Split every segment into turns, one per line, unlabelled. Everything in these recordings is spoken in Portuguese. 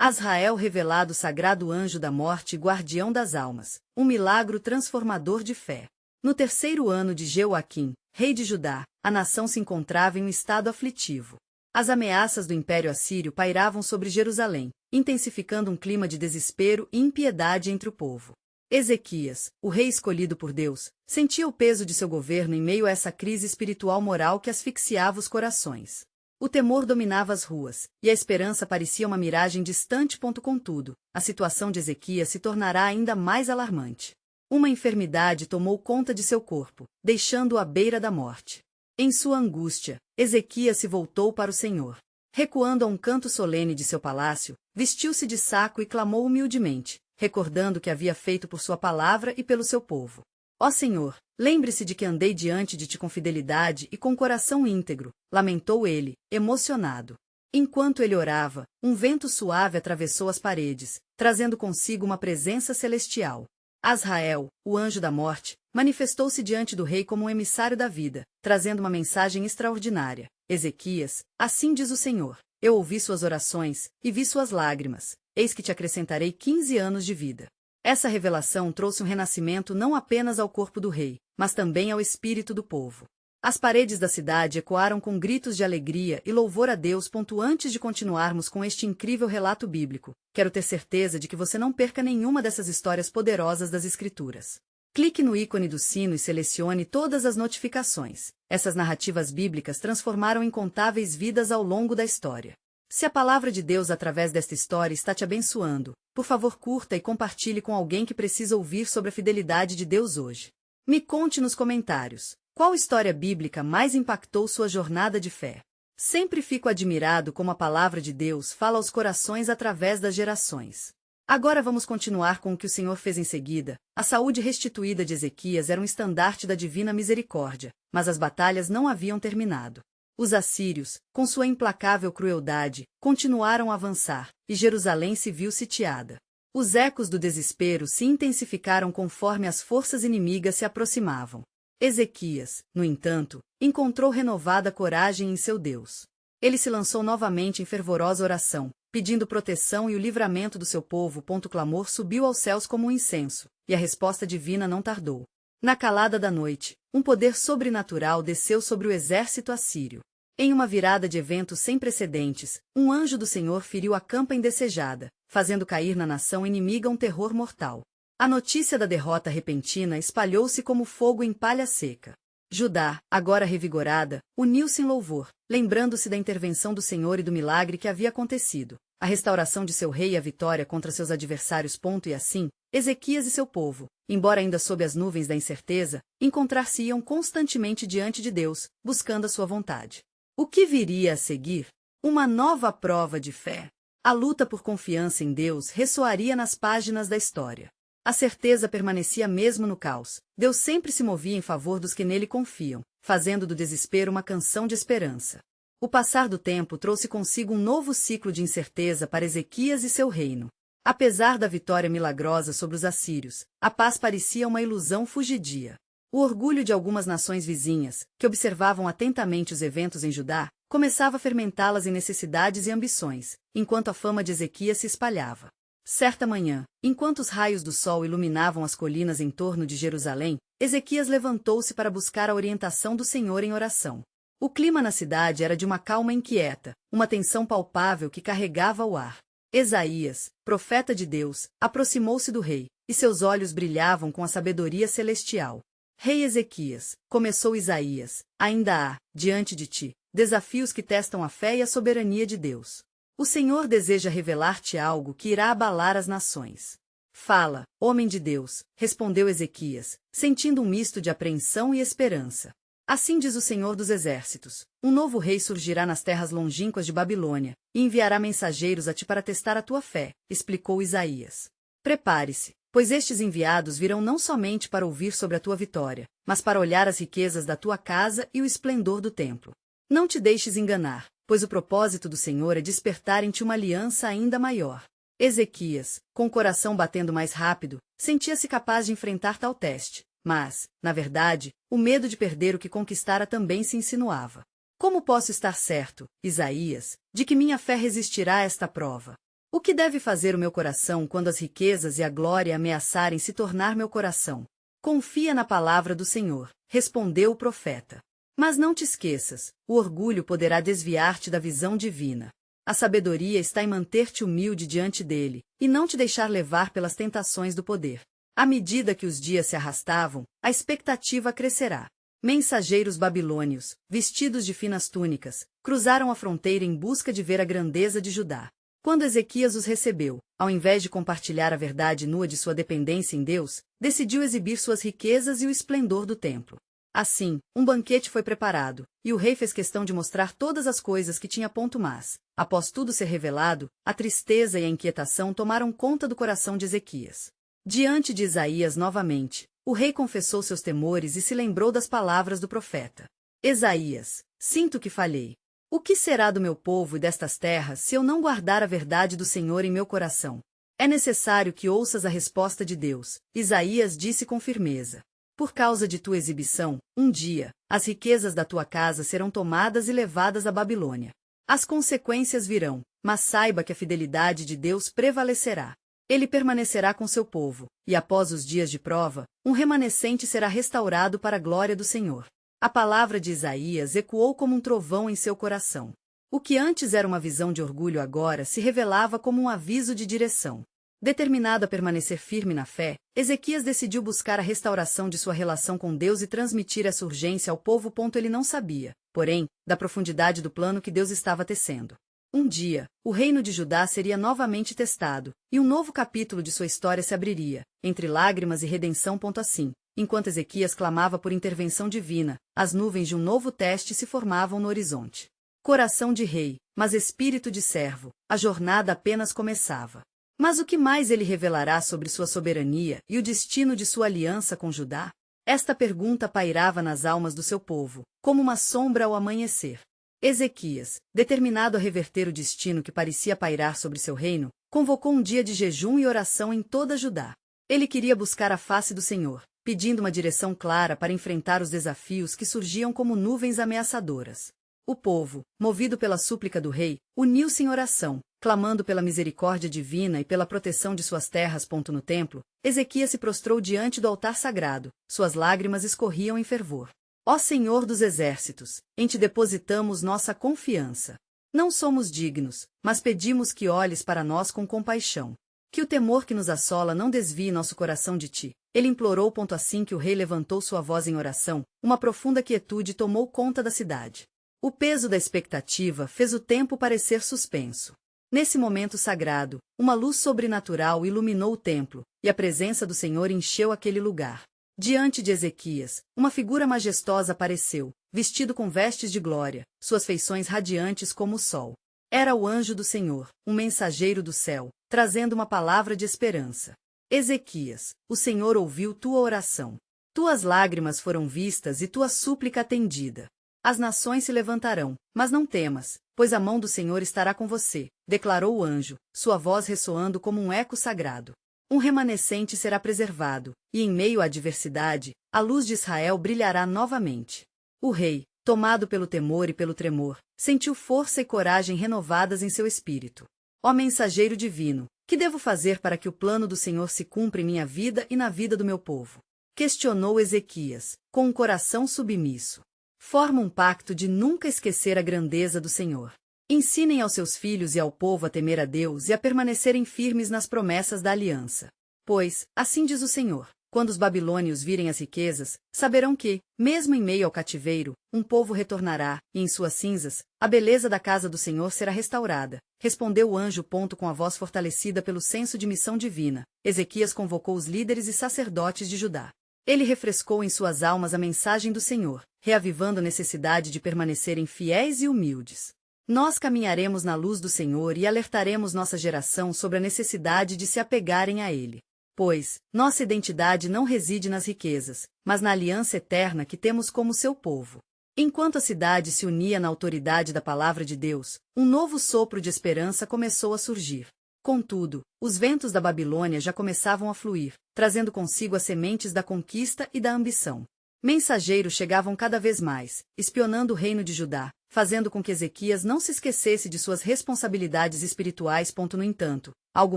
Azrael revelado sagrado anjo da morte e guardião das almas, um milagro transformador de fé. No terceiro ano de Jeoaquim, rei de Judá, a nação se encontrava em um estado aflitivo. As ameaças do Império Assírio pairavam sobre Jerusalém, intensificando um clima de desespero e impiedade entre o povo. Ezequias, o rei escolhido por Deus, sentia o peso de seu governo em meio a essa crise espiritual-moral que asfixiava os corações. O temor dominava as ruas, e a esperança parecia uma miragem distante. Contudo, a situação de Ezequias se tornará ainda mais alarmante. Uma enfermidade tomou conta de seu corpo, deixando-o à beira da morte. Em sua angústia, Ezequias se voltou para o Senhor. Recuando a um canto solene de seu palácio, vestiu-se de saco e clamou humildemente, recordando o que havia feito por sua palavra e pelo seu povo. Ó Senhor, lembre-se de que andei diante de ti com fidelidade e com coração íntegro, lamentou ele, emocionado. Enquanto ele orava, um vento suave atravessou as paredes, trazendo consigo uma presença celestial. Azrael, o anjo da morte, manifestou-se diante do rei como um emissário da vida, trazendo uma mensagem extraordinária. Ezequias, assim diz o Senhor, eu ouvi suas orações, e vi suas lágrimas, eis que te acrescentarei 15 anos de vida. Essa revelação trouxe um renascimento não apenas ao corpo do rei, mas também ao espírito do povo. As paredes da cidade ecoaram com gritos de alegria e louvor a Deus. Antes de continuarmos com este incrível relato bíblico, quero ter certeza de que você não perca nenhuma dessas histórias poderosas das Escrituras. Clique no ícone do sino e selecione todas as notificações. Essas narrativas bíblicas transformaram incontáveis vidas ao longo da história. Se a palavra de Deus através desta história está te abençoando, por favor curta e compartilhe com alguém que precisa ouvir sobre a fidelidade de Deus hoje. Me conte nos comentários, qual história bíblica mais impactou sua jornada de fé? Sempre fico admirado como a palavra de Deus fala aos corações através das gerações. Agora vamos continuar com o que o Senhor fez em seguida. A saúde restituída de Ezequias era um estandarte da divina misericórdia, mas as batalhas não haviam terminado. Os assírios, com sua implacável crueldade, continuaram a avançar, e Jerusalém se viu sitiada. Os ecos do desespero se intensificaram conforme as forças inimigas se aproximavam. Ezequias, no entanto, encontrou renovada coragem em seu Deus. Ele se lançou novamente em fervorosa oração, pedindo proteção e o livramento do seu povo. O clamor subiu aos céus como um incenso, e a resposta divina não tardou. Na calada da noite, um poder sobrenatural desceu sobre o exército assírio. Em uma virada de eventos sem precedentes, um anjo do Senhor feriu a campa indesejada, fazendo cair na nação inimiga um terror mortal. A notícia da derrota repentina espalhou-se como fogo em palha seca. Judá, agora revigorada, uniu-se em louvor, lembrando-se da intervenção do Senhor e do milagre que havia acontecido, a restauração de seu rei e a vitória contra seus adversários. E assim, Ezequias e seu povo, embora ainda sob as nuvens da incerteza, encontrar-se-iam constantemente diante de Deus, buscando a sua vontade. O que viria a seguir? Uma nova prova de fé. A luta por confiança em Deus ressoaria nas páginas da história. A certeza permanecia mesmo no caos. Deus sempre se movia em favor dos que nele confiam, fazendo do desespero uma canção de esperança. O passar do tempo trouxe consigo um novo ciclo de incerteza para Ezequias e seu reino. Apesar da vitória milagrosa sobre os assírios, a paz parecia uma ilusão fugidia. O orgulho de algumas nações vizinhas, que observavam atentamente os eventos em Judá, começava a fermentá-las em necessidades e ambições, enquanto a fama de Ezequias se espalhava. Certa manhã, enquanto os raios do sol iluminavam as colinas em torno de Jerusalém, Ezequias levantou-se para buscar a orientação do Senhor em oração. O clima na cidade era de uma calma inquieta, uma tensão palpável que carregava o ar. Esaías, profeta de Deus, aproximou-se do rei, e seus olhos brilhavam com a sabedoria celestial. Rei Ezequias, começou Isaías, ainda há, diante de ti, desafios que testam a fé e a soberania de Deus. O Senhor deseja revelar-te algo que irá abalar as nações. Fala, homem de Deus, respondeu Ezequias, sentindo um misto de apreensão e esperança. Assim diz o Senhor dos Exércitos, um novo rei surgirá nas terras longínquas de Babilônia, e enviará mensageiros a ti para testar a tua fé, explicou Isaías. Prepare-se, pois estes enviados virão não somente para ouvir sobre a tua vitória, mas para olhar as riquezas da tua casa e o esplendor do templo. Não te deixes enganar, pois o propósito do Senhor é despertar em ti uma aliança ainda maior. Ezequias, com o coração batendo mais rápido, sentia-se capaz de enfrentar tal teste, mas, na verdade, o medo de perder o que conquistara também se insinuava. Como posso estar certo, Isaías, de que minha fé resistirá a esta prova? O que deve fazer o meu coração quando as riquezas e a glória ameaçarem se tornar meu coração? Confia na palavra do Senhor, respondeu o profeta. Mas não te esqueças, o orgulho poderá desviar-te da visão divina. A sabedoria está em manter-te humilde diante dele, e não te deixar levar pelas tentações do poder. À medida que os dias se arrastavam, a expectativa crescerá. Mensageiros babilônios, vestidos de finas túnicas, cruzaram a fronteira em busca de ver a grandeza de Judá. Quando Ezequias os recebeu, ao invés de compartilhar a verdade nua de sua dependência em Deus, decidiu exibir suas riquezas e o esplendor do templo. Assim, um banquete foi preparado, e o rei fez questão de mostrar todas as coisas que tinha. Mas, após tudo ser revelado, a tristeza e a inquietação tomaram conta do coração de Ezequias. Diante de Isaías novamente, o rei confessou seus temores e se lembrou das palavras do profeta. Isaías, sinto que falhei. O que será do meu povo e destas terras se eu não guardar a verdade do Senhor em meu coração? É necessário que ouças a resposta de Deus, Isaías disse com firmeza. Por causa de tua exibição, um dia, as riquezas da tua casa serão tomadas e levadas à Babilônia. As consequências virão, mas saiba que a fidelidade de Deus prevalecerá. Ele permanecerá com seu povo, e após os dias de prova, um remanescente será restaurado para a glória do Senhor. A palavra de Isaías ecoou como um trovão em seu coração. O que antes era uma visão de orgulho agora se revelava como um aviso de direção. Determinado a permanecer firme na fé, Ezequias decidiu buscar a restauração de sua relação com Deus e transmitir essa urgência ao povo. Ele não sabia, porém, da profundidade do plano que Deus estava tecendo. Um dia, o reino de Judá seria novamente testado, e um novo capítulo de sua história se abriria, entre lágrimas e redenção. Assim, enquanto Ezequias clamava por intervenção divina, as nuvens de um novo teste se formavam no horizonte. Coração de rei, mas espírito de servo, a jornada apenas começava. Mas o que mais ele revelará sobre sua soberania e o destino de sua aliança com Judá? Esta pergunta pairava nas almas do seu povo, como uma sombra ao amanhecer. Ezequias, determinado a reverter o destino que parecia pairar sobre seu reino, convocou um dia de jejum e oração em toda Judá. Ele queria buscar a face do Senhor, pedindo uma direção clara para enfrentar os desafios que surgiam como nuvens ameaçadoras. O povo, movido pela súplica do rei, uniu-se em oração, clamando pela misericórdia divina e pela proteção de suas terras. No templo, Ezequias se prostrou diante do altar sagrado, suas lágrimas escorriam em fervor. Ó Senhor dos exércitos, em ti depositamos nossa confiança. Não somos dignos, mas pedimos que olhes para nós com compaixão. Que o temor que nos assola não desvie nosso coração de ti. Ele implorou. Assim que o rei levantou sua voz em oração, uma profunda quietude tomou conta da cidade. O peso da expectativa fez o tempo parecer suspenso. Nesse momento sagrado, uma luz sobrenatural iluminou o templo, e a presença do Senhor encheu aquele lugar. Diante de Ezequias, uma figura majestosa apareceu, vestido com vestes de glória, suas feições radiantes como o sol. Era o anjo do Senhor, um mensageiro do céu, trazendo uma palavra de esperança. Ezequias, o Senhor ouviu tua oração. Tuas lágrimas foram vistas e tua súplica atendida. As nações se levantarão, mas não temas, pois a mão do Senhor estará com você, declarou o anjo, sua voz ressoando como um eco sagrado. Um remanescente será preservado, e em meio à adversidade, a luz de Israel brilhará novamente. O rei, tomado pelo temor e pelo tremor, sentiu força e coragem renovadas em seu espírito. Ó mensageiro divino, que devo fazer para que o plano do Senhor se cumpra em minha vida e na vida do meu povo? Questionou Ezequias, com um coração submisso. Forma um pacto de nunca esquecer a grandeza do Senhor. Ensinem aos seus filhos e ao povo a temer a Deus e a permanecerem firmes nas promessas da aliança. Pois, assim diz o Senhor, quando os babilônios virem as riquezas, saberão que, mesmo em meio ao cativeiro, um povo retornará, e em suas cinzas, a beleza da casa do Senhor será restaurada. Respondeu o anjo. Com a voz fortalecida pelo senso de missão divina, Ezequias convocou os líderes e sacerdotes de Judá. Ele refrescou em suas almas a mensagem do Senhor, reavivando a necessidade de permanecerem fiéis e humildes. Nós caminharemos na luz do Senhor e alertaremos nossa geração sobre a necessidade de se apegarem a Ele. Pois, nossa identidade não reside nas riquezas, mas na aliança eterna que temos como seu povo. Enquanto a cidade se unia na autoridade da palavra de Deus, um novo sopro de esperança começou a surgir. Contudo, os ventos da Babilônia já começavam a fluir, trazendo consigo as sementes da conquista e da ambição. Mensageiros chegavam cada vez mais, espionando o reino de Judá, fazendo com que Ezequias não se esquecesse de suas responsabilidades espirituais. No entanto, algo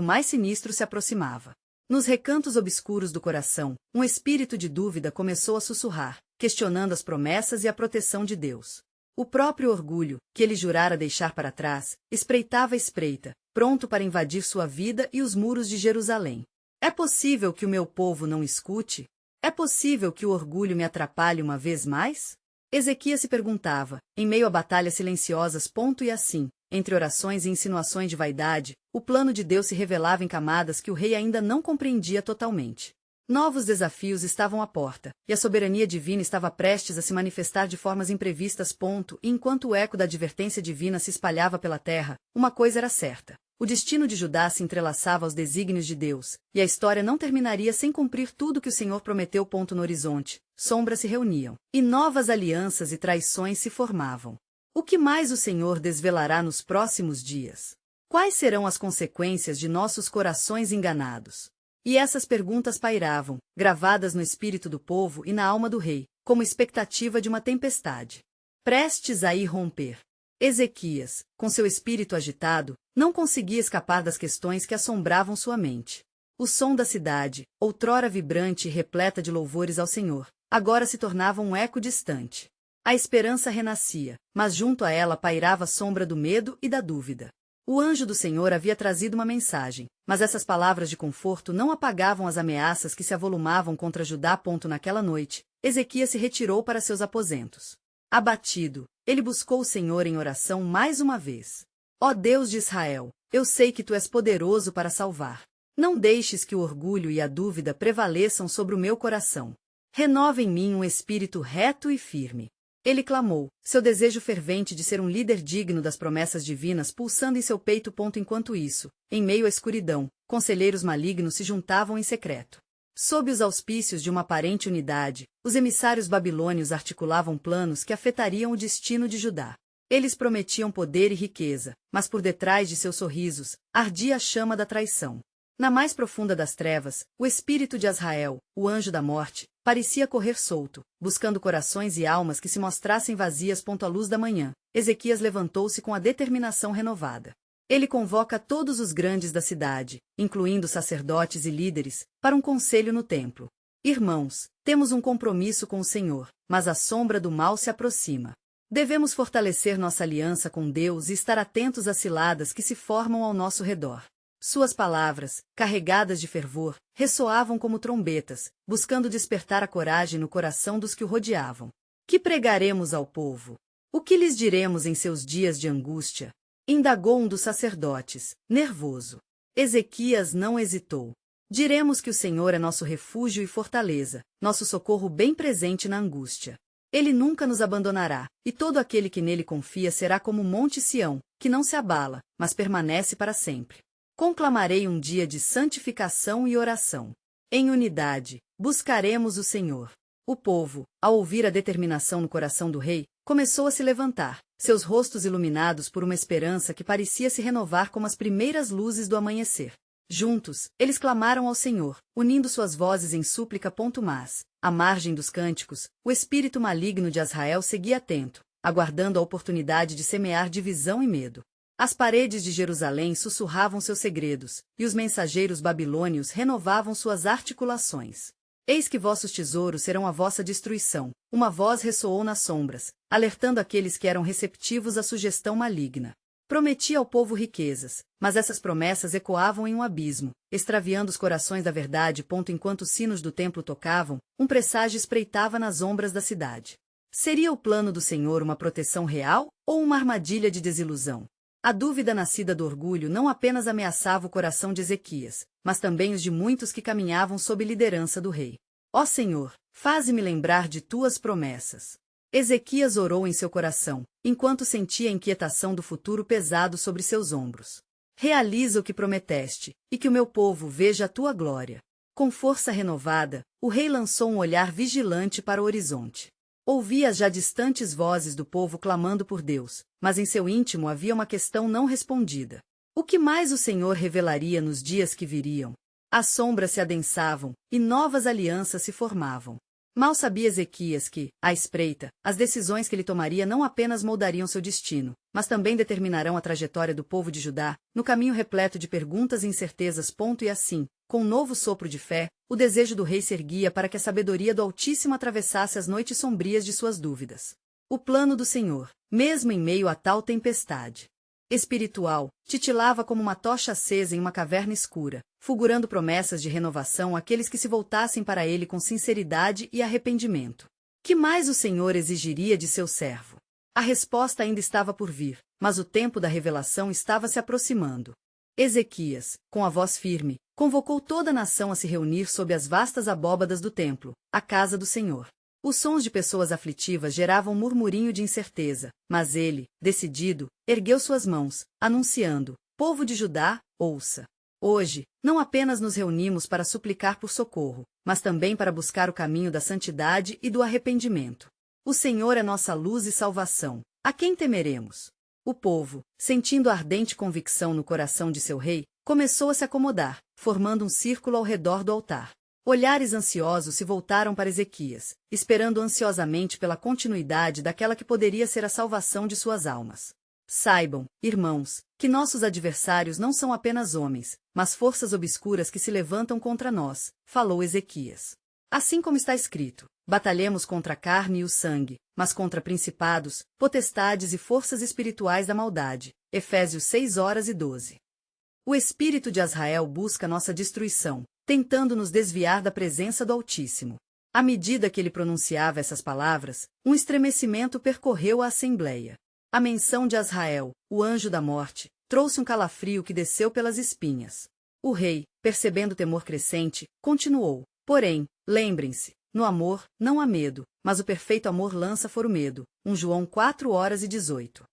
mais sinistro se aproximava. Nos recantos obscuros do coração, um espírito de dúvida começou a sussurrar, questionando as promessas e a proteção de Deus. O próprio orgulho, que ele jurara deixar para trás, espreitava a espreita, pronto para invadir sua vida e os muros de Jerusalém. É possível que o meu povo não escute? É possível que o orgulho me atrapalhe uma vez mais? Ezequias se perguntava, em meio a batalhas silenciosas. E assim, entre orações e insinuações de vaidade, o plano de Deus se revelava em camadas que o rei ainda não compreendia totalmente. Novos desafios estavam à porta, e a soberania divina estava prestes a se manifestar de formas imprevistas. E enquanto o eco da advertência divina se espalhava pela terra, uma coisa era certa. O destino de Judá se entrelaçava aos desígnios de Deus, e a história não terminaria sem cumprir tudo que o Senhor prometeu. No horizonte, sombras se reuniam, e novas alianças e traições se formavam. O que mais o Senhor desvelará nos próximos dias? Quais serão as consequências de nossos corações enganados? E essas perguntas pairavam, gravadas no espírito do povo e na alma do rei, como expectativa de uma tempestade prestes a irromper. Ezequias, com seu espírito agitado, não conseguia escapar das questões que assombravam sua mente. O som da cidade, outrora vibrante e repleta de louvores ao Senhor, agora se tornava um eco distante. A esperança renascia, mas junto a ela pairava a sombra do medo e da dúvida. O anjo do Senhor havia trazido uma mensagem, mas essas palavras de conforto não apagavam as ameaças que se avolumavam contra Judá. Naquela noite, Ezequias se retirou para seus aposentos. Abatido, ele buscou o Senhor em oração mais uma vez. Ó Deus de Israel, eu sei que tu és poderoso para salvar. Não deixes que o orgulho e a dúvida prevaleçam sobre o meu coração. Renova em mim um espírito reto e firme. Ele clamou, seu desejo fervente de ser um líder digno das promessas divinas pulsando em seu peito. Enquanto isso, em meio à escuridão, conselheiros malignos se juntavam em secreto. Sob os auspícios de uma aparente unidade, os emissários babilônios articulavam planos que afetariam o destino de Judá. Eles prometiam poder e riqueza, mas por detrás de seus sorrisos, ardia a chama da traição. Na mais profunda das trevas, o espírito de Azrael, o anjo da morte, parecia correr solto, buscando corações e almas que se mostrassem vazias. À luz da manhã, Ezequias levantou-se com a determinação renovada. Ele convoca todos os grandes da cidade, incluindo sacerdotes e líderes, para um conselho no templo. Irmãos, temos um compromisso com o Senhor, mas a sombra do mal se aproxima. Devemos fortalecer nossa aliança com Deus e estar atentos às ciladas que se formam ao nosso redor. Suas palavras, carregadas de fervor, ressoavam como trombetas, buscando despertar a coragem no coração dos que o rodeavam. Que pregaremos ao povo? O que lhes diremos em seus dias de angústia? Indagou um dos sacerdotes, nervoso. Ezequias não hesitou. Diremos que o Senhor é nosso refúgio e fortaleza, nosso socorro bem presente na angústia. Ele nunca nos abandonará, e todo aquele que nele confia será como o Monte Sião, que não se abala, mas permanece para sempre. Conclamarei um dia de santificação e oração. Em unidade, buscaremos o Senhor. O povo, ao ouvir a determinação no coração do rei, começou a se levantar, seus rostos iluminados por uma esperança que parecia se renovar como as primeiras luzes do amanhecer. Juntos, eles clamaram ao Senhor, unindo suas vozes em súplica. Mas, à margem dos cânticos, o espírito maligno de Azrael seguia atento, aguardando a oportunidade de semear divisão e medo. As paredes de Jerusalém sussurravam seus segredos, e os mensageiros babilônios renovavam suas articulações. Eis que vossos tesouros serão a vossa destruição. Uma voz ressoou nas sombras, alertando aqueles que eram receptivos à sugestão maligna. Prometia ao povo riquezas, mas essas promessas ecoavam em um abismo, extraviando os corações da verdade. Enquanto os sinos do templo tocavam, um presságio espreitava nas ombras da cidade. Seria o plano do Senhor uma proteção real, ou uma armadilha de desilusão? A dúvida nascida do orgulho não apenas ameaçava o coração de Ezequias, mas também os de muitos que caminhavam sob liderança do rei. Ó Senhor, faze-me lembrar de tuas promessas. Ezequias orou em seu coração, enquanto sentia a inquietação do futuro pesado sobre seus ombros. Realiza o que prometeste, e que o meu povo veja a tua glória. Com força renovada, o rei lançou um olhar vigilante para o horizonte. Ouvia as já distantes vozes do povo clamando por Deus, mas em seu íntimo havia uma questão não respondida. O que mais o Senhor revelaria nos dias que viriam? As sombras se adensavam, e novas alianças se formavam. Mal sabia Ezequias que, à espreita, as decisões que ele tomaria não apenas moldariam seu destino, mas também determinarão a trajetória do povo de Judá, no caminho repleto de perguntas e incertezas. E assim, com um novo sopro de fé, o desejo do rei se erguia para que a sabedoria do Altíssimo atravessasse as noites sombrias de suas dúvidas. O plano do Senhor, mesmo em meio a tal tempestade espiritual, titilava como uma tocha acesa em uma caverna escura, fulgurando promessas de renovação àqueles que se voltassem para ele com sinceridade e arrependimento. Que mais o Senhor exigiria de seu servo? A resposta ainda estava por vir, mas o tempo da revelação estava se aproximando. Ezequias, com a voz firme, convocou toda a nação a se reunir sob as vastas abóbadas do templo, a casa do Senhor. Os sons de pessoas aflitivas geravam um murmurinho de incerteza, mas ele, decidido, ergueu suas mãos, anunciando: povo de Judá, ouça. Hoje, não apenas nos reunimos para suplicar por socorro, mas também para buscar o caminho da santidade e do arrependimento. O Senhor é nossa luz e salvação. A quem temeremos? O povo, sentindo a ardente convicção no coração de seu rei, começou a se acomodar, formando um círculo ao redor do altar. Olhares ansiosos se voltaram para Ezequias, esperando ansiosamente pela continuidade daquela que poderia ser a salvação de suas almas. Saibam, irmãos, que nossos adversários não são apenas homens, mas forças obscuras que se levantam contra nós, falou Ezequias. Assim como está escrito, batalhemos contra a carne e o sangue, mas contra principados, potestades e forças espirituais da maldade. Efésios 6:12. O espírito de Azrael busca nossa destruição, tentando nos desviar da presença do Altíssimo. À medida que ele pronunciava essas palavras, um estremecimento percorreu a assembleia. A menção de Azrael, o anjo da morte, trouxe um calafrio que desceu pelas espinhas. O rei, percebendo o temor crescente, continuou: porém, lembrem-se, no amor, não há medo, mas o perfeito amor lança fora o medo. 1 João 4:18.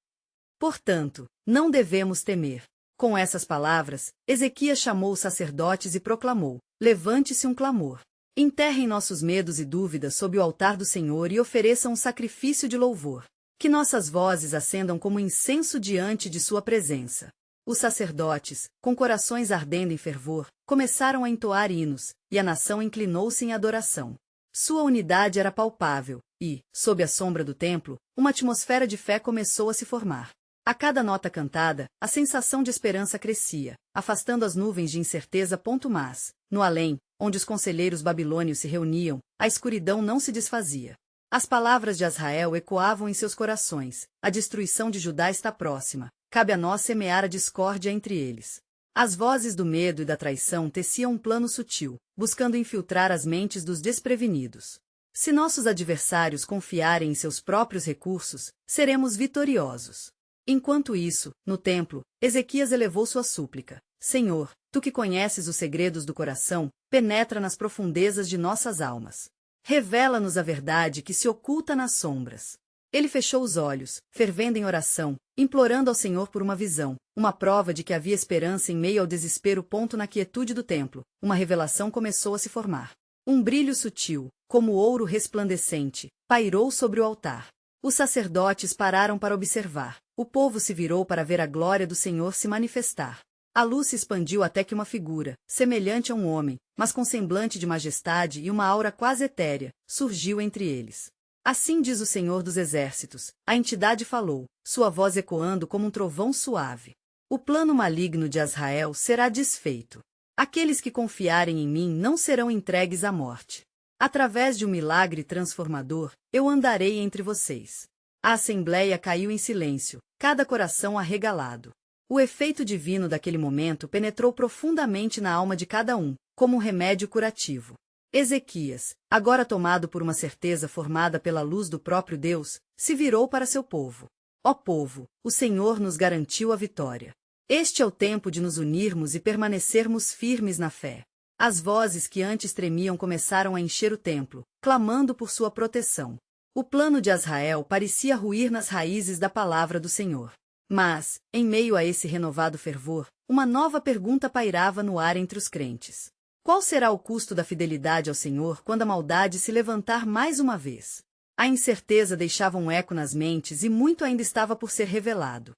Portanto, não devemos temer. Com essas palavras, Ezequias chamou os sacerdotes e proclamou: levante-se um clamor. Enterrem nossos medos e dúvidas sob o altar do Senhor e ofereçam um sacrifício de louvor. Que nossas vozes acendam como incenso diante de sua presença. Os sacerdotes, com corações ardendo em fervor, começaram a entoar hinos, e a nação inclinou-se em adoração. Sua unidade era palpável, e, sob a sombra do templo, uma atmosfera de fé começou a se formar. A cada nota cantada, a sensação de esperança crescia, afastando as nuvens de incerteza. Mas, no além, onde os conselheiros babilônios se reuniam, a escuridão não se desfazia. As palavras de Azrael ecoavam em seus corações: a destruição de Judá está próxima, cabe a nós semear a discórdia entre eles. As vozes do medo e da traição teciam um plano sutil, buscando infiltrar as mentes dos desprevenidos. Se nossos adversários confiarem em seus próprios recursos, seremos vitoriosos. Enquanto isso, no templo, Ezequias elevou sua súplica: Senhor, tu que conheces os segredos do coração, penetra nas profundezas de nossas almas. Revela-nos a verdade que se oculta nas sombras. Ele fechou os olhos, fervendo em oração, implorando ao Senhor por uma visão, uma prova de que havia esperança em meio ao desespero. Na quietude do templo, uma revelação começou a se formar. Um brilho sutil, como ouro resplandecente, pairou sobre o altar. Os sacerdotes pararam para observar. O povo se virou para ver a glória do Senhor se manifestar. A luz se expandiu até que uma figura, semelhante a um homem, mas com semblante de majestade e uma aura quase etérea, surgiu entre eles. Assim diz o Senhor dos Exércitos, a entidade falou, sua voz ecoando como um trovão suave. O plano maligno de Azrael será desfeito. Aqueles que confiarem em mim não serão entregues à morte. Através de um milagre transformador, eu andarei entre vocês. A assembleia caiu em silêncio, cada coração arregalado. O efeito divino daquele momento penetrou profundamente na alma de cada um, como um remédio curativo. Ezequias, agora tomado por uma certeza formada pela luz do próprio Deus, se virou para seu povo. Ó povo, o Senhor nos garantiu a vitória. Este é o tempo de nos unirmos e permanecermos firmes na fé. As vozes que antes tremiam começaram a encher o templo, clamando por sua proteção. O plano de Azrael parecia ruir nas raízes da palavra do Senhor. Mas, em meio a esse renovado fervor, uma nova pergunta pairava no ar entre os crentes. Qual será o custo da fidelidade ao Senhor quando a maldade se levantar mais uma vez? A incerteza deixava um eco nas mentes e muito ainda estava por ser revelado.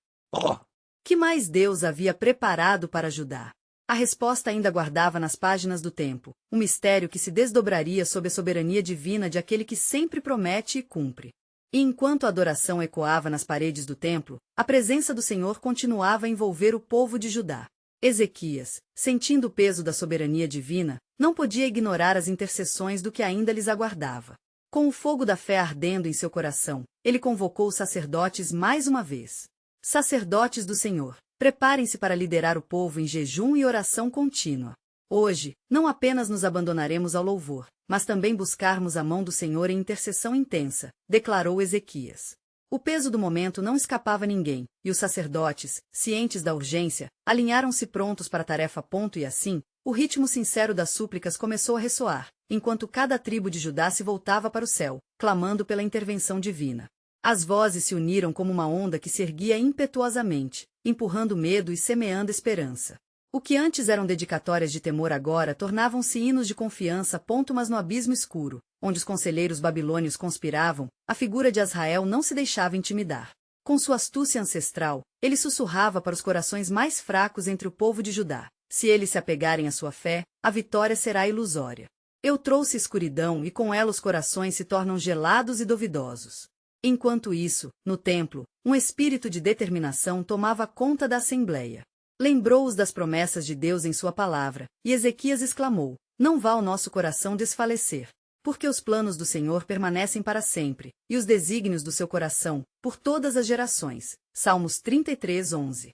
Que mais Deus havia preparado para Judá? A resposta ainda guardava nas páginas do tempo, um mistério que se desdobraria sob a soberania divina de aquele que sempre promete e cumpre. E enquanto a adoração ecoava nas paredes do templo, a presença do Senhor continuava a envolver o povo de Judá. Ezequias, sentindo o peso da soberania divina, não podia ignorar as intercessões do que ainda lhes aguardava. Com o fogo da fé ardendo em seu coração, ele convocou os sacerdotes mais uma vez. Sacerdotes do Senhor, preparem-se para liderar o povo em jejum e oração contínua. Hoje, não apenas nos abandonaremos ao louvor, mas também buscarmos a mão do Senhor em intercessão intensa, declarou Ezequias. O peso do momento não escapava a ninguém, e os sacerdotes, cientes da urgência, alinharam-se prontos para a tarefa. E assim, o ritmo sincero das súplicas começou a ressoar, enquanto cada tribo de Judá se voltava para o céu, clamando pela intervenção divina. As vozes se uniram como uma onda que se erguia impetuosamente, empurrando medo e semeando esperança. O que antes eram dedicatórias de temor agora tornavam-se hinos de confiança. Mas no abismo escuro, onde os conselheiros babilônios conspiravam, a figura de Azrael não se deixava intimidar. Com sua astúcia ancestral, ele sussurrava para os corações mais fracos entre o povo de Judá: se eles se apegarem à sua fé, a vitória será ilusória. Eu trouxe escuridão e com ela os corações se tornam gelados e duvidosos. Enquanto isso, no templo, um espírito de determinação tomava conta da assembleia. Lembrou-os das promessas de Deus em sua palavra, e Ezequias exclamou: não vá o nosso coração desfalecer, porque os planos do Senhor permanecem para sempre, e os desígnios do seu coração, por todas as gerações. Salmos 33:11.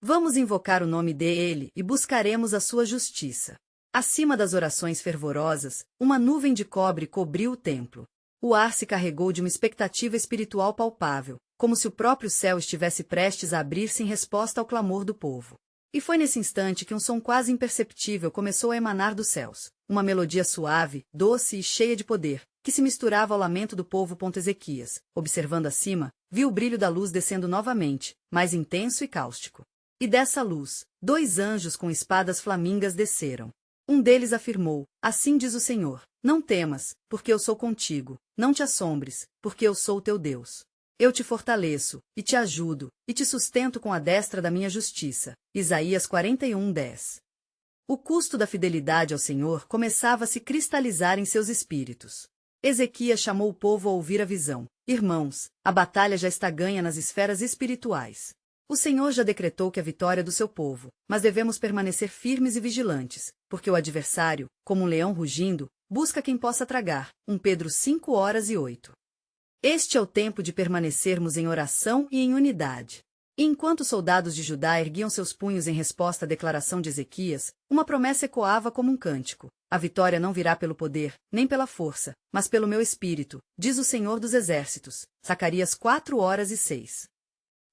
Vamos invocar o nome dele e buscaremos a sua justiça. Acima das orações fervorosas, uma nuvem de cobre cobriu o templo. O ar se carregou de uma expectativa espiritual palpável, como se o próprio céu estivesse prestes a abrir-se em resposta ao clamor do povo. E foi nesse instante que um som quase imperceptível começou a emanar dos céus, uma melodia suave, doce e cheia de poder, que se misturava ao lamento do povo. Ezequias, observando acima, viu o brilho da luz descendo novamente, mais intenso e cáustico. E dessa luz, 2 anjos com espadas flamingas desceram. Um deles afirmou: assim diz o Senhor, não temas, porque eu sou contigo, não te assombres, porque eu sou o teu Deus. Eu te fortaleço, e te ajudo, e te sustento com a destra da minha justiça. Isaías 41:10. O custo da fidelidade ao Senhor começava a se cristalizar em seus espíritos. Ezequias chamou o povo a ouvir a visão. Irmãos, a batalha já está ganha nas esferas espirituais. O Senhor já decretou que a vitória é do seu povo, mas devemos permanecer firmes e vigilantes, porque o adversário, como um leão rugindo, busca quem possa tragar. 1 Pedro 5:8. Este é o tempo de permanecermos em oração e em unidade. E enquanto os soldados de Judá erguiam seus punhos em resposta à declaração de Ezequias, uma promessa ecoava como um cântico: a vitória não virá pelo poder, nem pela força, mas pelo meu espírito, diz o Senhor dos Exércitos. Zacarias 4:6.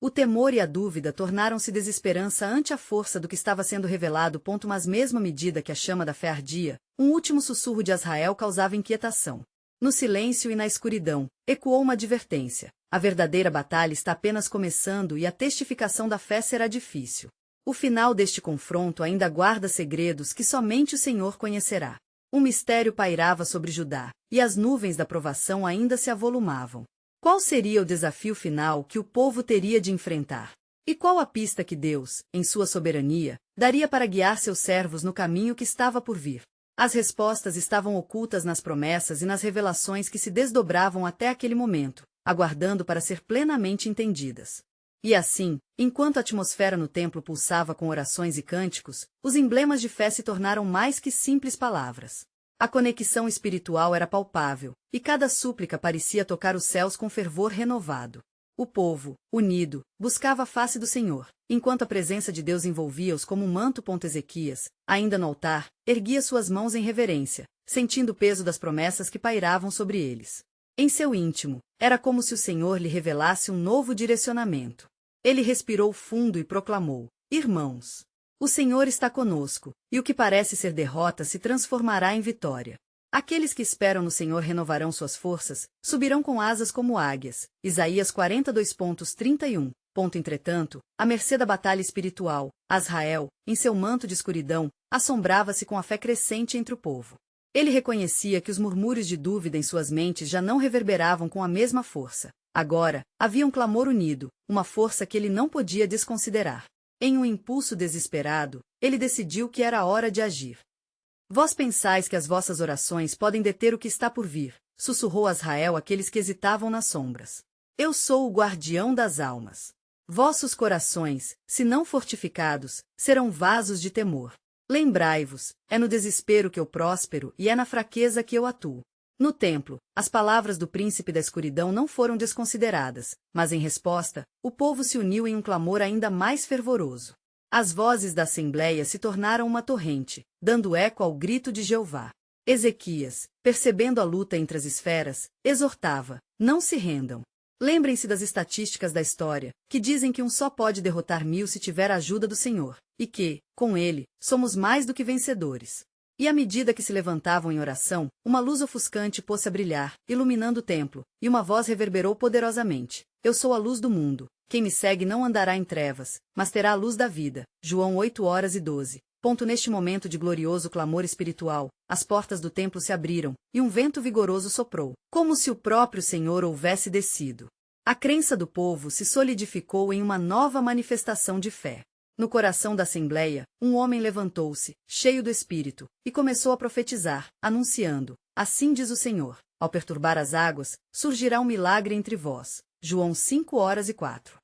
O temor e a dúvida tornaram-se desesperança ante a força do que estava sendo revelado. Mas mesmo à medida que a chama da fé ardia, um último sussurro de Azrael causava inquietação. No silêncio e na escuridão, ecoou uma advertência: a verdadeira batalha está apenas começando e a testificação da fé será difícil. O final deste confronto ainda guarda segredos que somente o Senhor conhecerá. Um mistério pairava sobre Judá, e as nuvens da provação ainda se avolumavam. Qual seria o desafio final que o povo teria de enfrentar? E qual a pista que Deus, em sua soberania, daria para guiar seus servos no caminho que estava por vir? As respostas estavam ocultas nas promessas e nas revelações que se desdobravam até aquele momento, aguardando para ser plenamente entendidas. E assim, enquanto a atmosfera no templo pulsava com orações e cânticos, os emblemas de fé se tornaram mais que simples palavras. A conexão espiritual era palpável, e cada súplica parecia tocar os céus com fervor renovado. O povo, unido, buscava a face do Senhor, enquanto a presença de Deus envolvia-os como um manto. Ezequias, ainda no altar, erguia suas mãos em reverência, sentindo o peso das promessas que pairavam sobre eles. Em seu íntimo, era como se o Senhor lhe revelasse um novo direcionamento. Ele respirou fundo e proclamou: irmãos, o Senhor está conosco, e o que parece ser derrota se transformará em vitória. Aqueles que esperam no Senhor renovarão suas forças, subirão com asas como águias. Isaías 42:31. Entretanto, à mercê da batalha espiritual, Azrael, em seu manto de escuridão, assombrava-se com a fé crescente entre o povo. Ele reconhecia que os murmúrios de dúvida em suas mentes já não reverberavam com a mesma força. Agora, havia um clamor unido, uma força que ele não podia desconsiderar. Em um impulso desesperado, ele decidiu que era hora de agir. Vós pensais que as vossas orações podem deter o que está por vir, sussurrou Azrael àqueles que hesitavam nas sombras. Eu sou o guardião das almas. Vossos corações, se não fortificados, serão vasos de temor. Lembrai-vos, é no desespero que eu próspero e é na fraqueza que eu atuo. No templo, as palavras do príncipe da escuridão não foram desconsideradas, mas em resposta, o povo se uniu em um clamor ainda mais fervoroso. As vozes da assembleia se tornaram uma torrente, dando eco ao grito de Jeová. Ezequias, percebendo a luta entre as esferas, exortava: não se rendam. Lembrem-se das estatísticas da história, que dizem que um só pode derrotar 1000 se tiver a ajuda do Senhor, e que, com ele, somos mais do que vencedores. E à medida que se levantavam em oração, uma luz ofuscante pôs-se a brilhar, iluminando o templo, e uma voz reverberou poderosamente: eu sou a luz do mundo. Quem me segue não andará em trevas, mas terá a luz da vida. João 8:12. Neste momento de glorioso clamor espiritual, as portas do templo se abriram, e um vento vigoroso soprou, como se o próprio Senhor houvesse descido. A crença do povo se solidificou em uma nova manifestação de fé. No coração da assembleia, um homem levantou-se, cheio do Espírito, e começou a profetizar, anunciando: assim diz o Senhor, ao perturbar as águas, surgirá um milagre entre vós. João 5:04.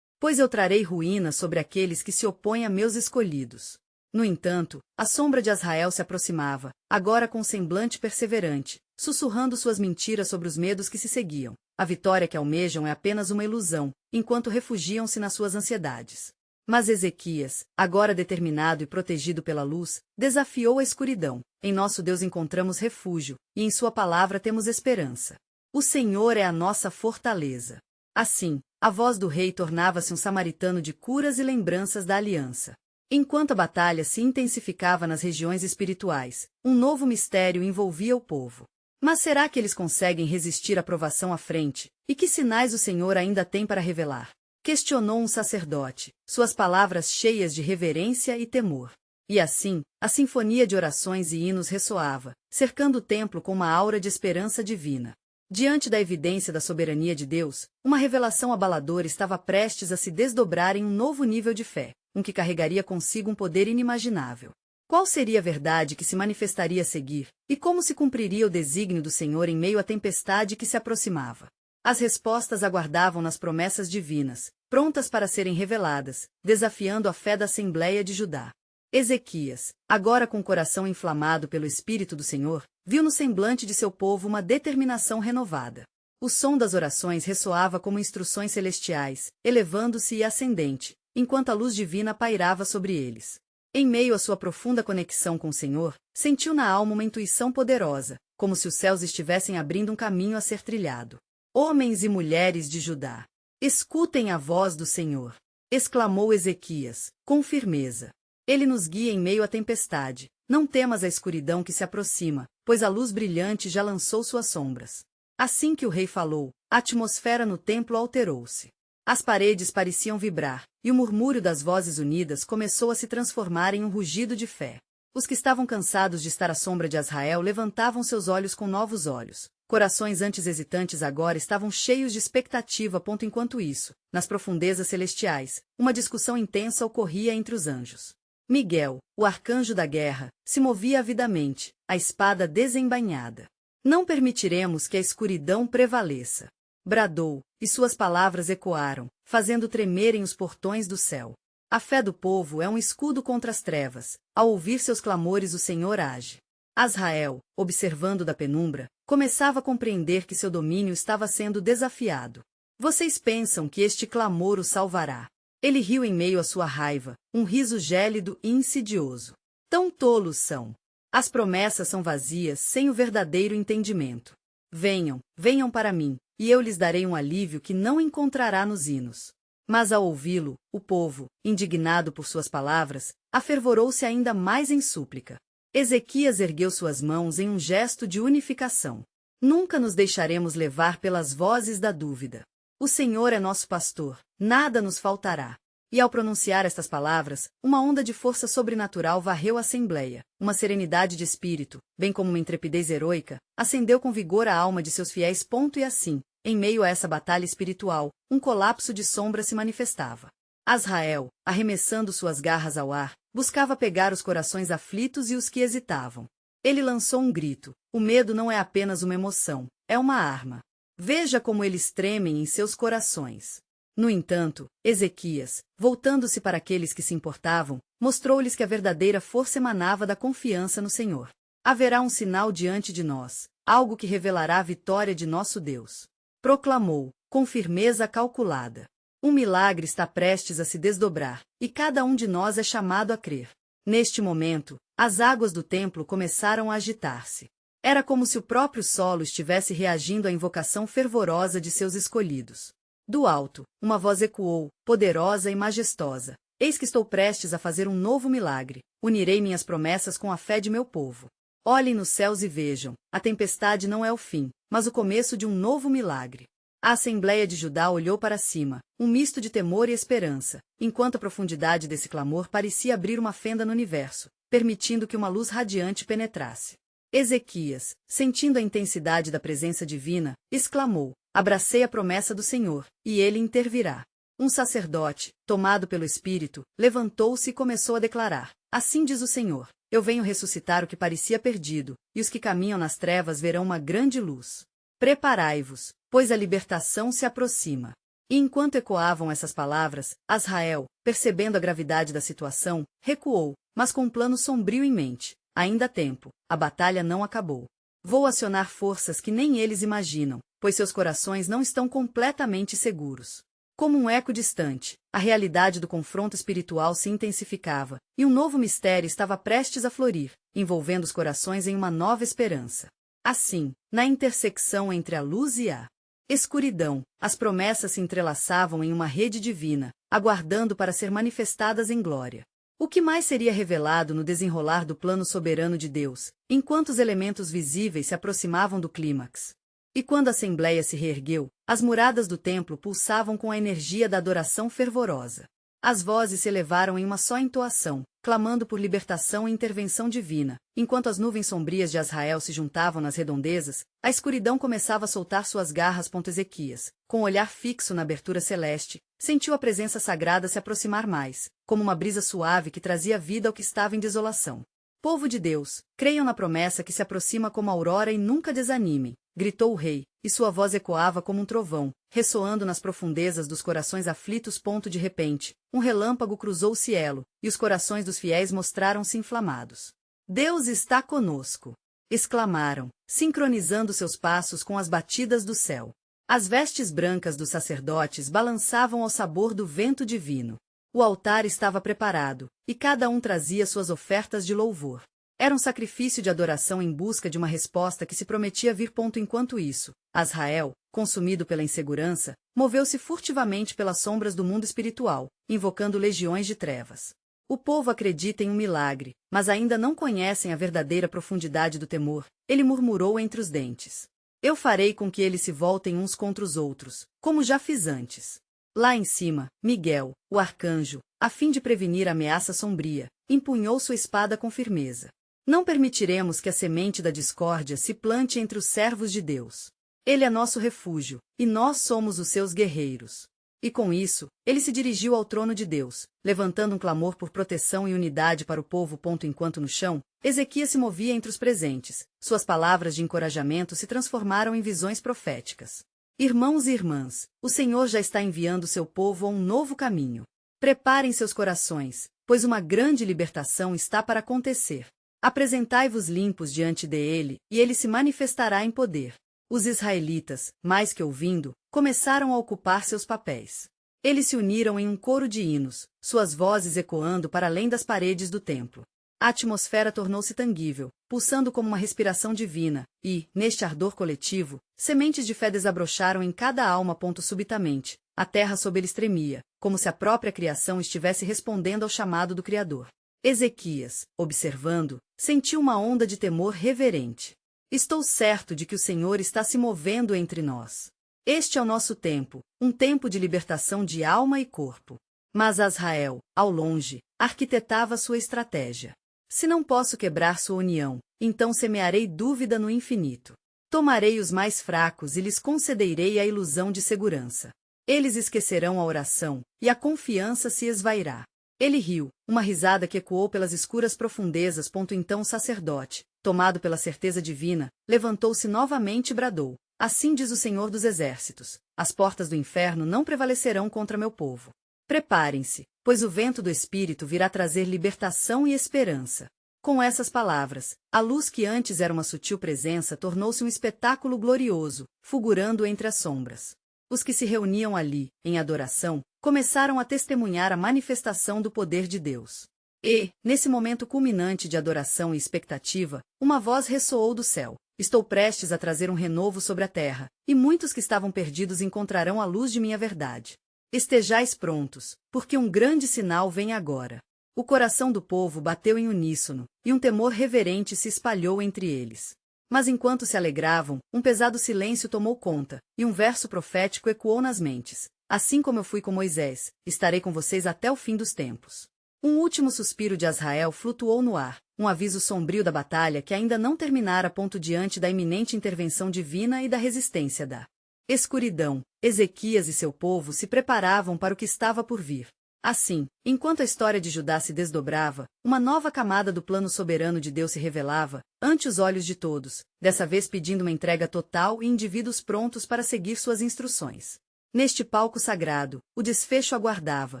Pois eu trarei ruína sobre aqueles que se opõem a meus escolhidos. No entanto, a sombra de Azrael se aproximava, agora com semblante perseverante, sussurrando suas mentiras sobre os medos que se seguiam. A vitória que almejam é apenas uma ilusão, enquanto refugiam-se nas suas ansiedades. Mas Ezequias, agora determinado e protegido pela luz, desafiou a escuridão. Em nosso Deus encontramos refúgio, e em sua palavra temos esperança. O Senhor é a nossa fortaleza. Assim, a voz do rei tornava-se um samaritano de curas e lembranças da aliança. Enquanto a batalha se intensificava nas regiões espirituais, um novo mistério envolvia o povo. Mas será que eles conseguem resistir à provação à frente? E que sinais o Senhor ainda tem para revelar? Questionou um sacerdote, suas palavras cheias de reverência e temor. E assim, a sinfonia de orações e hinos ressoava, cercando o templo com uma aura de esperança divina. Diante da evidência da soberania de Deus, uma revelação abaladora estava prestes a se desdobrar em um novo nível de fé, um que carregaria consigo um poder inimaginável. Qual seria a verdade que se manifestaria a seguir, e como se cumpriria o desígnio do Senhor em meio à tempestade que se aproximava? As respostas aguardavam nas promessas divinas, prontas para serem reveladas, desafiando a fé da Assembleia de Judá. Ezequias, agora com o coração inflamado pelo Espírito do Senhor, viu no semblante de seu povo uma determinação renovada. O som das orações ressoava como instruções celestiais, elevando-se e ascendente, enquanto a luz divina pairava sobre eles. Em meio à sua profunda conexão com o Senhor, sentiu na alma uma intuição poderosa, como se os céus estivessem abrindo um caminho a ser trilhado. Homens e mulheres de Judá, escutem a voz do Senhor! Exclamou Ezequias, com firmeza. Ele nos guia em meio à tempestade. Não temas a escuridão que se aproxima, pois a luz brilhante já lançou suas sombras. Assim que o rei falou, a atmosfera no templo alterou-se. As paredes pareciam vibrar, e o murmúrio das vozes unidas começou a se transformar em um rugido de fé. Os que estavam cansados de estar à sombra de Azrael levantavam seus olhos com novos olhos. Corações antes hesitantes agora estavam cheios de expectativa. Enquanto isso, nas profundezas celestiais, uma discussão intensa ocorria entre os anjos. Miguel, o arcanjo da guerra, se movia avidamente, a espada desembainhada. Não permitiremos que a escuridão prevaleça. Bradou, e suas palavras ecoaram, fazendo tremerem os portões do céu. A fé do povo é um escudo contra as trevas. Ao ouvir seus clamores, o Senhor age. Azrael, observando da penumbra, começava a compreender que seu domínio estava sendo desafiado. Vocês pensam que este clamor o salvará? Ele riu em meio à sua raiva, um riso gélido e insidioso. Tão tolos são. As promessas são vazias sem o verdadeiro entendimento. Venham, venham para mim, e eu lhes darei um alívio que não encontrará nos hinos. Mas ao ouvi-lo, o povo, indignado por suas palavras, afervorou-se ainda mais em súplica. Ezequias ergueu suas mãos em um gesto de unificação. Nunca nos deixaremos levar pelas vozes da dúvida. O Senhor é nosso pastor, nada nos faltará. E ao pronunciar estas palavras, uma onda de força sobrenatural varreu a assembleia. Uma serenidade de espírito, bem como uma intrepidez heroica, acendeu com vigor a alma de seus fiéis. E assim, em meio a essa batalha espiritual, um colapso de sombra se manifestava. Azrael, arremessando suas garras ao ar, buscava pegar os corações aflitos e os que hesitavam. Ele lançou um grito: o medo não é apenas uma emoção, é uma arma. Veja como eles tremem em seus corações. No entanto, Ezequias, voltando-se para aqueles que se importavam, mostrou-lhes que a verdadeira força emanava da confiança no Senhor. Haverá um sinal diante de nós, algo que revelará a vitória de nosso Deus. Proclamou, com firmeza calculada. Um milagre está prestes a se desdobrar, e cada um de nós é chamado a crer. Neste momento, as águas do templo começaram a agitar-se. Era como se o próprio solo estivesse reagindo à invocação fervorosa de seus escolhidos. Do alto, uma voz ecoou, poderosa e majestosa: eis que estou prestes a fazer um novo milagre. Unirei minhas promessas com a fé de meu povo. Olhem nos céus e vejam, a tempestade não é o fim, mas o começo de um novo milagre. A Assembleia de Judá olhou para cima, um misto de temor e esperança, enquanto a profundidade desse clamor parecia abrir uma fenda no universo, permitindo que uma luz radiante penetrasse. Ezequias, sentindo a intensidade da presença divina, exclamou: abracei a promessa do Senhor, e ele intervirá. Um sacerdote, tomado pelo Espírito, levantou-se e começou a declarar: assim diz o Senhor, eu venho ressuscitar o que parecia perdido, e os que caminham nas trevas verão uma grande luz. Preparai-vos, pois a libertação se aproxima. E enquanto ecoavam essas palavras, Azrael, percebendo a gravidade da situação, recuou, mas com um plano sombrio em mente. Ainda há tempo, a batalha não acabou. Vou acionar forças que nem eles imaginam, pois seus corações não estão completamente seguros. Como um eco distante, a realidade do confronto espiritual se intensificava, e um novo mistério estava prestes a florir, envolvendo os corações em uma nova esperança. Assim, na intersecção entre a luz e a escuridão, as promessas se entrelaçavam em uma rede divina, aguardando para ser manifestadas em glória. O que mais seria revelado no desenrolar do plano soberano de Deus, enquanto os elementos visíveis se aproximavam do clímax? E quando a Assembleia se reergueu, as muradas do templo pulsavam com a energia da adoração fervorosa. As vozes se elevaram em uma só entoação, clamando por libertação e intervenção divina. Enquanto as nuvens sombrias de Azrael se juntavam nas redondezas, a escuridão começava a soltar suas garras. Ezequias, com o olhar fixo na abertura celeste, sentiu a presença sagrada se aproximar mais, como uma brisa suave que trazia vida ao que estava em desolação. Povo de Deus, creiam na promessa que se aproxima como a aurora e nunca desanimem, gritou o rei, e sua voz ecoava como um trovão, ressoando nas profundezas dos corações aflitos. De repente, um relâmpago cruzou o cielo, e os corações dos fiéis mostraram-se inflamados. Deus está conosco! Exclamaram, sincronizando seus passos com as batidas do céu. As vestes brancas dos sacerdotes balançavam ao sabor do vento divino. O altar estava preparado, e cada um trazia suas ofertas de louvor. Era um sacrifício de adoração em busca de uma resposta que se prometia vir. Enquanto isso, Azrael, consumido pela insegurança, moveu-se furtivamente pelas sombras do mundo espiritual, invocando legiões de trevas. O povo acredita em um milagre, mas ainda não conhecem a verdadeira profundidade do temor, ele murmurou entre os dentes. Eu farei com que eles se voltem uns contra os outros, como já fiz antes. Lá em cima, Miguel, o arcanjo, a fim de prevenir a ameaça sombria, empunhou sua espada com firmeza. Não permitiremos que a semente da discórdia se plante entre os servos de Deus. Ele é nosso refúgio, e nós somos os seus guerreiros. E com isso, ele se dirigiu ao trono de Deus, levantando um clamor por proteção e unidade para o povo. Enquanto no chão, Ezequias se movia entre os presentes, suas palavras de encorajamento se transformaram em visões proféticas. Irmãos e irmãs, o Senhor já está enviando seu povo a um novo caminho. Preparem seus corações, pois uma grande libertação está para acontecer. Apresentai-vos limpos diante dele, e ele se manifestará em poder. Os israelitas, mais que ouvindo, começaram a ocupar seus papéis. Eles se uniram em um coro de hinos, suas vozes ecoando para além das paredes do templo. A atmosfera tornou-se tangível, pulsando como uma respiração divina, e, neste ardor coletivo, sementes de fé desabrocharam em cada alma. Subitamente, a terra sob eles tremia, como se a própria criação estivesse respondendo ao chamado do Criador. Ezequias, observando, sentiu uma onda de temor reverente. Estou certo de que o Senhor está se movendo entre nós. Este é o nosso tempo, um tempo de libertação de alma e corpo. Mas Azrael, ao longe, arquitetava sua estratégia. Se não posso quebrar sua união, então semearei dúvida no infinito. Tomarei os mais fracos e lhes concederei a ilusão de segurança. Eles esquecerão a oração, e a confiança se esvairá. Ele riu, uma risada que ecoou pelas escuras profundezas. Então o sacerdote, tomado pela certeza divina, levantou-se novamente e bradou: Assim diz o Senhor dos Exércitos: as portas do inferno não prevalecerão contra meu povo. Preparem-se, pois o vento do Espírito virá trazer libertação e esperança. Com essas palavras, a luz que antes era uma sutil presença tornou-se um espetáculo glorioso, fulgurando entre as sombras. Os que se reuniam ali, em adoração, começaram a testemunhar a manifestação do poder de Deus. E, nesse momento culminante de adoração e expectativa, uma voz ressoou do céu: Estou prestes a trazer um renovo sobre a terra, e muitos que estavam perdidos encontrarão a luz de minha verdade. Estejais prontos, porque um grande sinal vem agora. O coração do povo bateu em uníssono, e um temor reverente se espalhou entre eles. Mas enquanto se alegravam, um pesado silêncio tomou conta, e um verso profético ecoou nas mentes: Assim como eu fui com Moisés, estarei com vocês até o fim dos tempos. Um último suspiro de Azrael flutuou no ar, um aviso sombrio da batalha que ainda não terminara. Diante da iminente intervenção divina e da resistência da escuridão, Ezequias e seu povo se preparavam para o que estava por vir. Assim, enquanto a história de Judá se desdobrava, uma nova camada do plano soberano de Deus se revelava, ante os olhos de todos, dessa vez pedindo uma entrega total e indivíduos prontos para seguir suas instruções. Neste palco sagrado, o desfecho aguardava,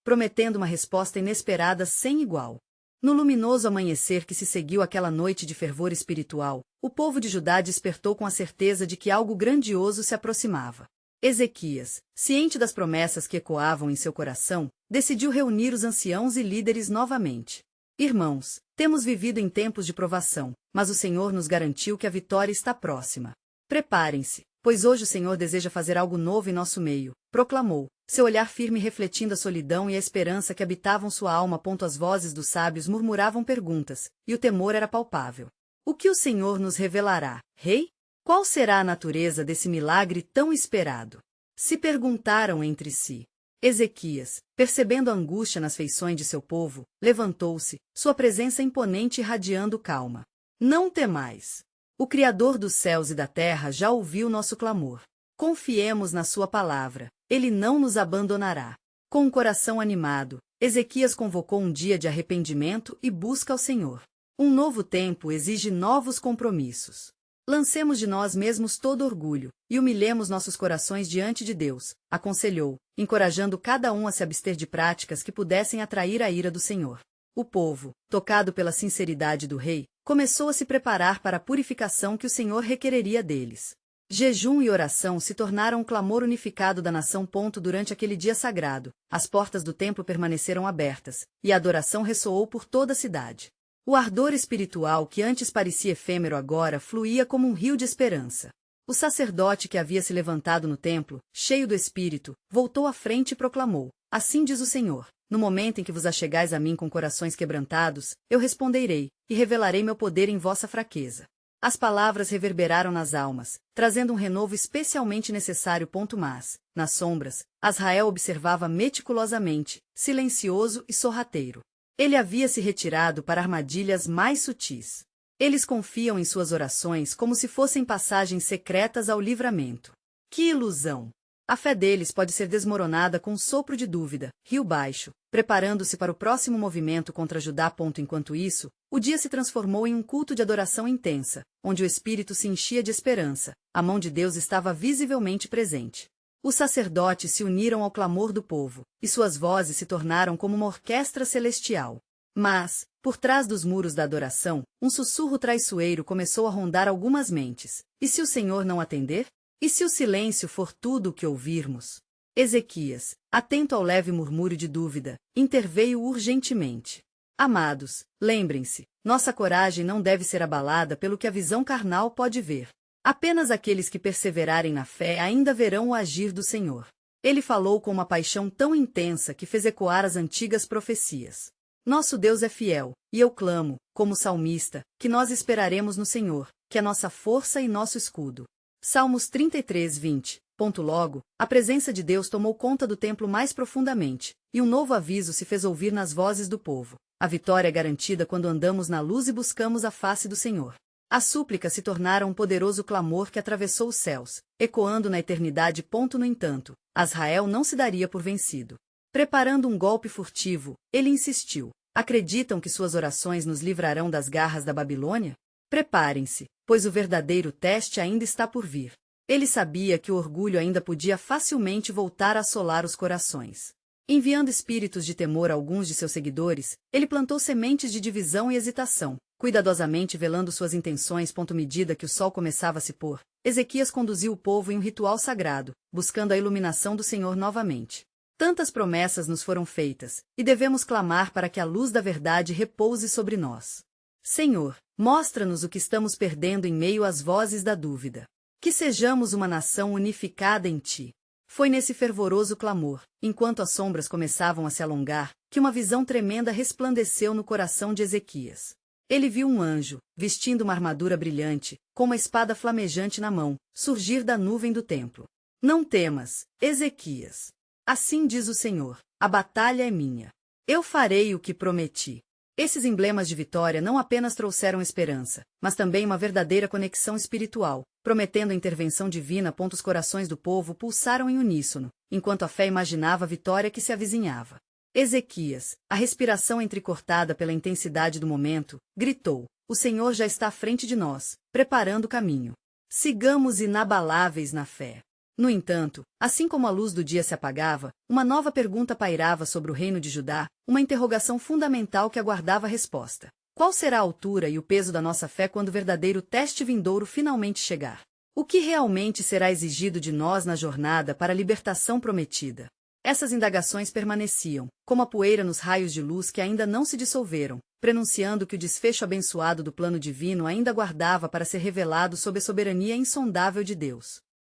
prometendo uma resposta inesperada sem igual. No luminoso amanhecer que se seguiu àquela noite de fervor espiritual, o povo de Judá despertou com a certeza de que algo grandioso se aproximava. Ezequias, ciente das promessas que ecoavam em seu coração, decidiu reunir os anciãos e líderes novamente. Irmãos, temos vivido em tempos de provação, mas o Senhor nos garantiu que a vitória está próxima. Preparem-se, pois hoje o Senhor deseja fazer algo novo em nosso meio, proclamou, seu olhar firme refletindo a solidão e a esperança que habitavam sua alma. As vozes dos sábios murmuravam perguntas, e o temor era palpável. O que o Senhor nos revelará, rei? Qual será a natureza desse milagre tão esperado? Se perguntaram entre si. Ezequias, percebendo a angústia nas feições de seu povo, levantou-se, sua presença imponente irradiando calma. Não temais. O Criador dos céus e da terra já ouviu nosso clamor. Confiemos na sua palavra, ele não nos abandonará. Com um coração animado, Ezequias convocou um dia de arrependimento e busca ao Senhor. Um novo tempo exige novos compromissos. Lancemos de nós mesmos todo orgulho, e humilhemos nossos corações diante de Deus, aconselhou, encorajando cada um a se abster de práticas que pudessem atrair a ira do Senhor. O povo, tocado pela sinceridade do rei, começou a se preparar para a purificação que o Senhor requereria deles. Jejum e oração se tornaram um clamor unificado da nação. Durante aquele dia sagrado, as portas do templo permaneceram abertas, e a adoração ressoou por toda a cidade. O ardor espiritual que antes parecia efêmero agora fluía como um rio de esperança. O sacerdote que havia se levantado no templo, cheio do Espírito, voltou à frente e proclamou: Assim diz o Senhor, no momento em que vos achegais a mim com corações quebrantados, eu responderei, e revelarei meu poder em vossa fraqueza. As palavras reverberaram nas almas, trazendo um renovo especialmente necessário. Mas, nas sombras, Azrael observava meticulosamente, silencioso e sorrateiro. Ele havia se retirado para armadilhas mais sutis. Eles confiam em suas orações como se fossem passagens secretas ao livramento. Que ilusão! A fé deles pode ser desmoronada com um sopro de dúvida. Rio baixo, preparando-se para o próximo movimento contra Judá. Enquanto isso, o dia se transformou em um culto de adoração intensa, onde o espírito se enchia de esperança. A mão de Deus estava visivelmente presente. Os sacerdotes se uniram ao clamor do povo, e suas vozes se tornaram como uma orquestra celestial. Mas, por trás dos muros da adoração, um sussurro traiçoeiro começou a rondar algumas mentes. E se o Senhor não atender? E se o silêncio for tudo o que ouvirmos? Ezequias, atento ao leve murmúrio de dúvida, interveio urgentemente. Amados, lembrem-se, nossa coragem não deve ser abalada pelo que a visão carnal pode ver. Apenas aqueles que perseverarem na fé ainda verão o agir do Senhor. Ele falou com uma paixão tão intensa que fez ecoar as antigas profecias. Nosso Deus é fiel, e eu clamo, como salmista, que nós esperaremos no Senhor, que é nossa força e nosso escudo. Salmos 33, 20. Logo, a presença de Deus tomou conta do templo mais profundamente, e um novo aviso se fez ouvir nas vozes do povo. A vitória é garantida quando andamos na luz e buscamos a face do Senhor. As súplicas se tornaram um poderoso clamor que atravessou os céus, ecoando na eternidade. No entanto, Azrael não se daria por vencido. Preparando um golpe furtivo, ele insistiu. Acreditam que suas orações nos livrarão das garras da Babilônia? Preparem-se, pois o verdadeiro teste ainda está por vir. Ele sabia que o orgulho ainda podia facilmente voltar a assolar os corações. Enviando espíritos de temor a alguns de seus seguidores, ele plantou sementes de divisão e hesitação, cuidadosamente velando suas intenções. À medida que o sol começava a se pôr, Ezequias conduziu o povo em um ritual sagrado, buscando a iluminação do Senhor novamente. Tantas promessas nos foram feitas, e devemos clamar para que a luz da verdade repouse sobre nós. Senhor, mostra-nos o que estamos perdendo em meio às vozes da dúvida. Que sejamos uma nação unificada em Ti. Foi nesse fervoroso clamor, enquanto as sombras começavam a se alongar, que uma visão tremenda resplandeceu no coração de Ezequias. Ele viu um anjo, vestindo uma armadura brilhante, com uma espada flamejante na mão, surgir da nuvem do templo. Não temas, Ezequias. Assim diz o Senhor, a batalha é minha. Eu farei o que prometi. Esses emblemas de vitória não apenas trouxeram esperança, mas também uma verdadeira conexão espiritual, prometendo a intervenção divina. Os corações do povo pulsaram em uníssono, enquanto a fé imaginava a vitória que se avizinhava. Ezequias, a respiração entrecortada pela intensidade do momento, gritou: o Senhor já está à frente de nós, preparando o caminho. Sigamos inabaláveis na fé. No entanto, assim como a luz do dia se apagava, uma nova pergunta pairava sobre o reino de Judá, uma interrogação fundamental que aguardava resposta. Qual será a altura e o peso da nossa fé quando o verdadeiro teste vindouro finalmente chegar? O que realmente será exigido de nós na jornada para a libertação prometida? Essas indagações permaneciam, como a poeira nos raios de luz que ainda não se dissolveram, prenunciando que o desfecho abençoado do plano divino ainda aguardava para ser revelado sob a soberania insondável de Deus.